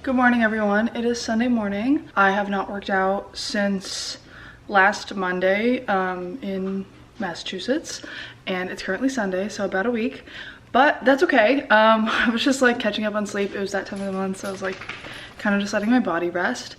Good morning, everyone. It is Sunday morning. I have not worked out since last Monday in Massachusetts, and it's currently Sunday, so about a week, but that's okay. I was just like catching up on sleep. It was that time of the month, so I was like kind of just letting my body rest.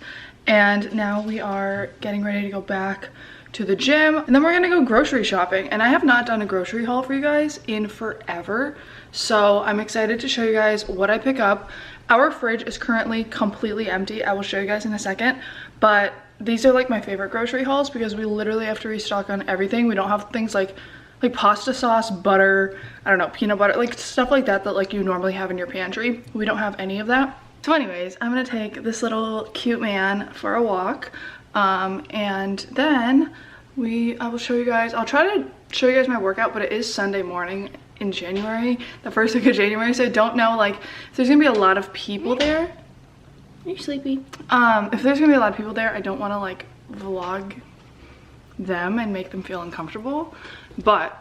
And now we are getting ready to go back to the gym, and then we're gonna go grocery shopping. And I have not done a grocery haul for you guys in forever, so I'm excited to show you guys what I pick up. Our fridge is currently completely empty. I will show you guys in a second, but these are like my favorite grocery hauls because we literally have to restock on everything. We don't have things like pasta sauce, butter, I don't know, peanut butter, like stuff like that like you normally have in your pantry. We don't have any of that. So anyways, I'm gonna take this little cute man for a walk, and then I will show you guys, I'll try to show you guys my workout, but it is Sunday morning in January, the first week of January, so I don't know like if there's gonna be a lot of people there. Are you sleepy? If there's gonna be a lot of people there, I don't want to like vlog them and make them feel uncomfortable, but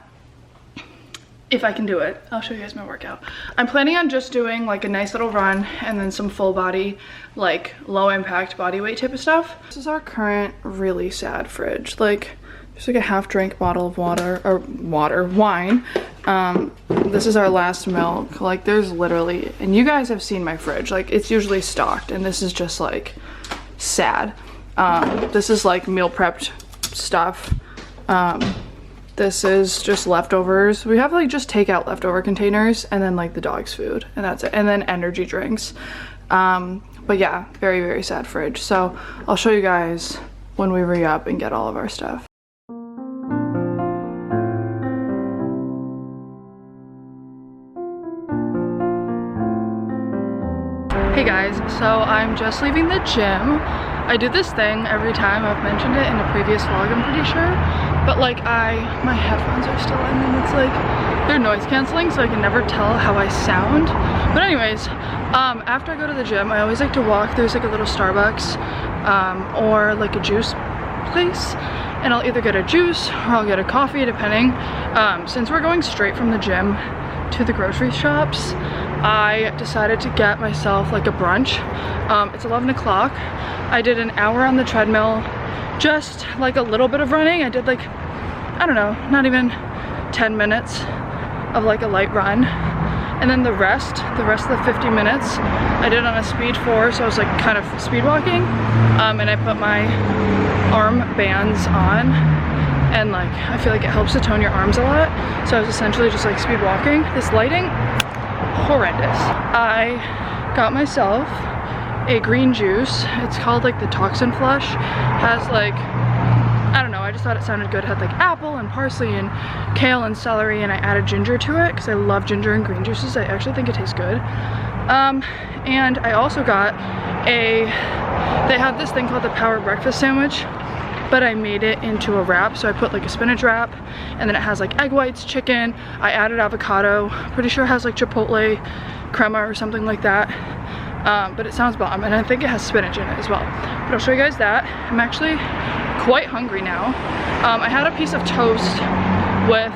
if I can do it, I'll show you guys my workout. I'm planning on just doing like a nice little run and then some full body, like low impact body weight type of stuff. This is our current really sad fridge. Like just like a half drink bottle of wine. This is our last milk. Like there's literally, and you guys have seen my fridge, like it's usually stocked, and this is just like sad. This is like meal prepped stuff. This is just leftovers. We have like just takeout leftover containers, and then like the dog's food, and that's it, and then energy drinks. But yeah, very, very sad fridge. So I'll show you guys when we re-up and get all of our stuff. Hey guys, so I'm just leaving the gym. I do this thing every time. I've mentioned it in a previous vlog, I'm pretty sure, but like my headphones are still in, and it's like they're noise canceling, so I can never tell how I sound. But anyways, after I go to the gym, I always like to walk. There's like a little Starbucks or like a juice place, and I'll either get a juice or I'll get a coffee, depending. Since we're going straight from the gym to the grocery shops, I decided to get myself like a brunch. It's 11 o'clock. I did an hour on the treadmill, just like a little bit of running. I did like, I don't know, not even 10 minutes of like a light run. And then the rest of the 50 minutes I did on a speed 4, so I was like kind of speed walking. And I put my arm bands on, and like I feel like it helps to tone your arms a lot. So I was essentially just like speed walking. This lighting, horrendous. I got myself a green juice. It's called like the Toxin Flush. Has like, I don't know, I just thought it sounded good. It had like apple and parsley and kale and celery, and I added ginger to it because I love ginger and green juices. I actually think it tastes good. And I also got they have this thing called the Power Breakfast Sandwich, but I made it into a wrap. So I put like a spinach wrap, and then it has like egg whites, chicken. I added avocado. Pretty sure it has like chipotle crema or something like that. But it sounds bomb, and I think it has spinach in it as well. But I'll show you guys that. I'm actually quite hungry now. I had a piece of toast with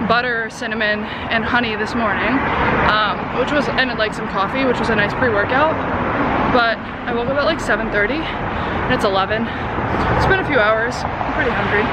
butter, cinnamon, and honey this morning, and like some coffee, which was a nice pre-workout. But I woke up at like 7:30, and it's 11. It's been a few hours. I'm pretty hungry.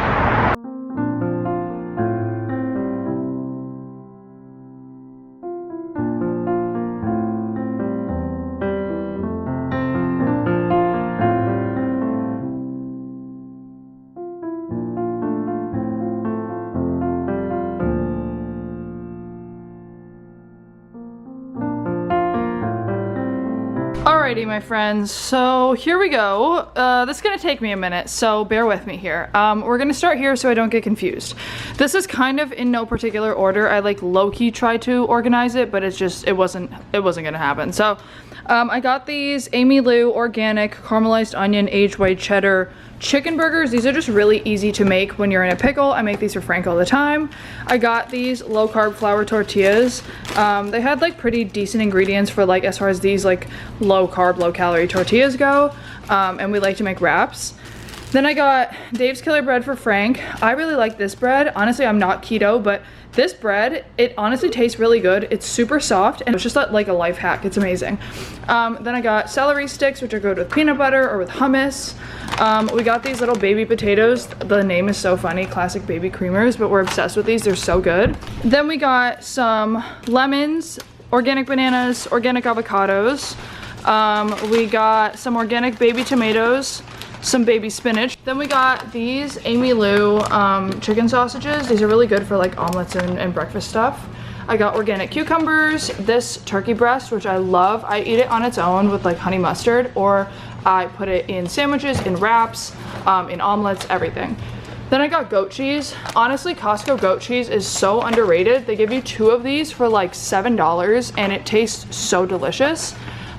Alrighty, my friends, so here we go. This is gonna take me a minute, so bear with me here. We're gonna start here so I don't get confused. This is kind of in no particular order. I like low-key tried to organize it, but it wasn't gonna happen. So I got these Amy Lou organic caramelized onion aged white cheddar chicken burgers. These are just really easy to make when you're in a pickle. I make these for Frank all the time. I got these low carb flour tortillas. They had like pretty decent ingredients for like as far as these like low carb, low calorie tortillas go. And we like to make wraps. Then I got Dave's Killer Bread for Frank. I really like this bread. Honestly, I'm not keto, but this bread, it honestly tastes really good. It's super soft and it's just like a life hack. It's amazing. Then I got celery sticks, which are good with peanut butter or with hummus. We got these little baby potatoes. The name is so funny, classic baby creamers, but we're obsessed with these. They're so good. Then we got some lemons, organic bananas, organic avocados. We got some organic baby tomatoes, some baby spinach. Then we got these Amy Lou chicken sausages. These are really good for like omelets and breakfast stuff. I got organic cucumbers, this turkey breast, which I love. I eat it on its own with like honey mustard, or I put it in sandwiches, in wraps, in omelets, everything. Then I got goat cheese. Honestly, Costco goat cheese is so underrated. They give you 2 of these for like $7 and it tastes so delicious.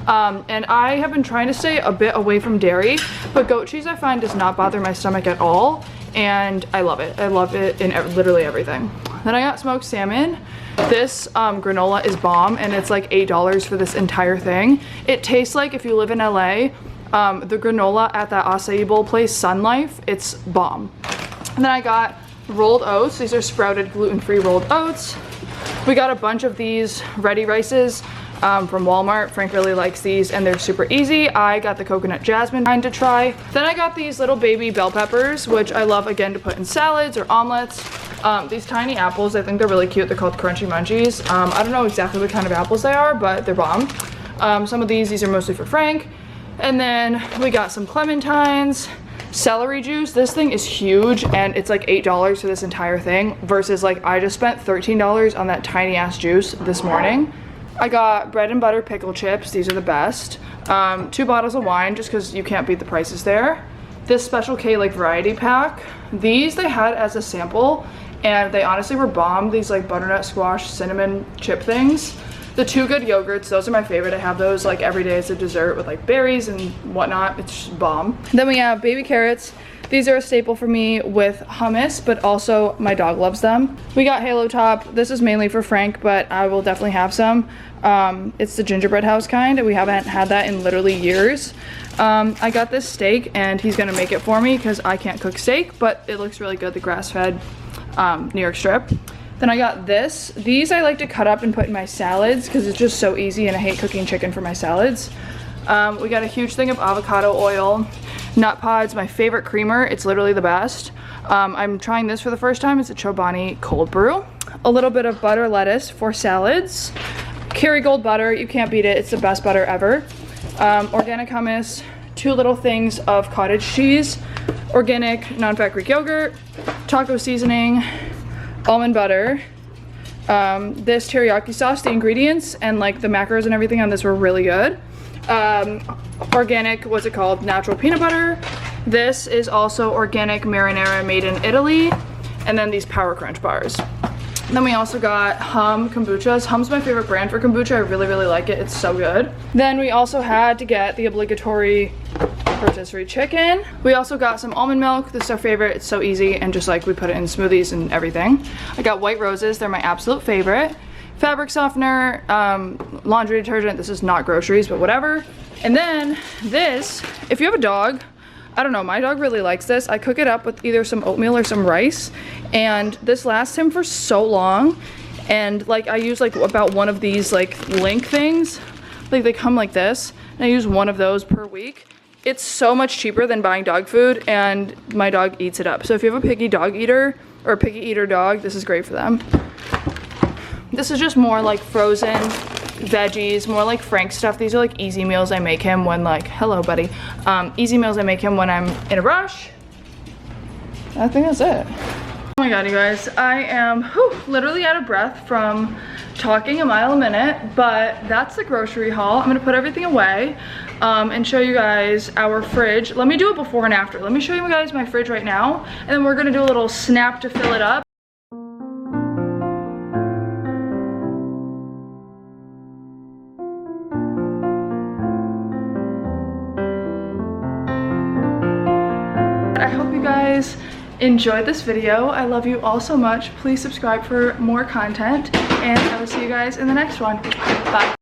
And I have been trying to stay a bit away from dairy, but goat cheese I find does not bother my stomach at all, and I love it. I love it in literally everything. Then I got smoked salmon. This granola is bomb, and it's like $8 for this entire thing. It tastes like, if you live in LA, the granola at that acai bowl place, Sun Life, it's bomb. And then I got rolled oats. These are sprouted gluten-free rolled oats. We got a bunch of these ready rices from Walmart. Frank really likes these and they're super easy. I got the coconut jasmine kind to try. Then I got these little baby bell peppers, which I love again to put in salads or omelets. These tiny apples, I think they're really cute. They're called crunchy munchies. I don't know exactly what kind of apples they are, but they're bomb. Some of these are mostly for Frank. And then we got some clementines, celery juice. This thing is huge and it's like $8 for this entire thing, versus like I just spent $13 on that tiny ass juice this morning. I got bread and butter pickle chips. These are the best. 2 bottles of wine, just because you can't beat the prices there. This Special K like variety pack. These they had as a sample and they honestly were bomb. These like butternut squash cinnamon chip things. The 2 Good yogurts, those are my favorite. I have those like every day as a dessert with like berries and whatnot. It's just bomb. Then we have baby carrots. These are a staple for me with hummus, but also my dog loves them. We got Halo Top. This is mainly for Frank, but I will definitely have some. It's the gingerbread house kind, and we haven't had that in literally years. I got this steak and he's gonna make it for me because I can't cook steak, but it looks really good, the grass-fed New York strip. Then I got this. These I like to cut up and put in my salads because it's just so easy and I hate cooking chicken for my salads. We got a huge thing of avocado oil. Nut Pods, my favorite creamer. It's literally the best. I'm trying this for the first time. It's a Chobani cold brew. A little bit of butter lettuce for salads. Kerrygold butter, you can't beat it. It's the best butter ever. Organic hummus, 2 little things of cottage cheese, organic non-fat Greek yogurt, taco seasoning, almond butter. This teriyaki sauce, the ingredients and like the macros and everything on this were really good. Organic, what's it called, natural peanut butter. This is also organic marinara made in Italy. And then these Power Crunch bars. Then we also got Hum kombuchas. Hum's my favorite brand for kombucha. I really like it. It's so good. Then we also had to get the obligatory rotisserie chicken. We also got some almond milk. This is our favorite. It's so easy and just like we put it in smoothies and everything. I got white roses. They're my absolute favorite. Fabric softener, laundry detergent. This is not groceries, but whatever. And then this, if you have a dog, I don't know, my dog really likes this. I cook it up with either some oatmeal or some rice, and this lasts him for so long. And like I use like about one of these like link things, like they come like this, and I use one of those per week. It's so much cheaper than buying dog food, and my dog eats it up. So if you have a picky dog eater or a picky eater dog, this is great for them. This is just more like frozen veggies, more like Frank stuff. These are like easy meals I make him when like, hello buddy, easy meals I make him when I'm in a rush. I think that's it. Oh my god, you guys, I am literally out of breath from talking a mile a minute, but that's the grocery haul. I'm gonna put everything away and show you guys our fridge. Let me do it before and after. Let me show you guys my fridge right now, and then we're gonna do a little snap to fill it up. I hope you guys enjoyed this video. I love you all so much. Please subscribe for more content, and I will see you guys in the next one. Bye.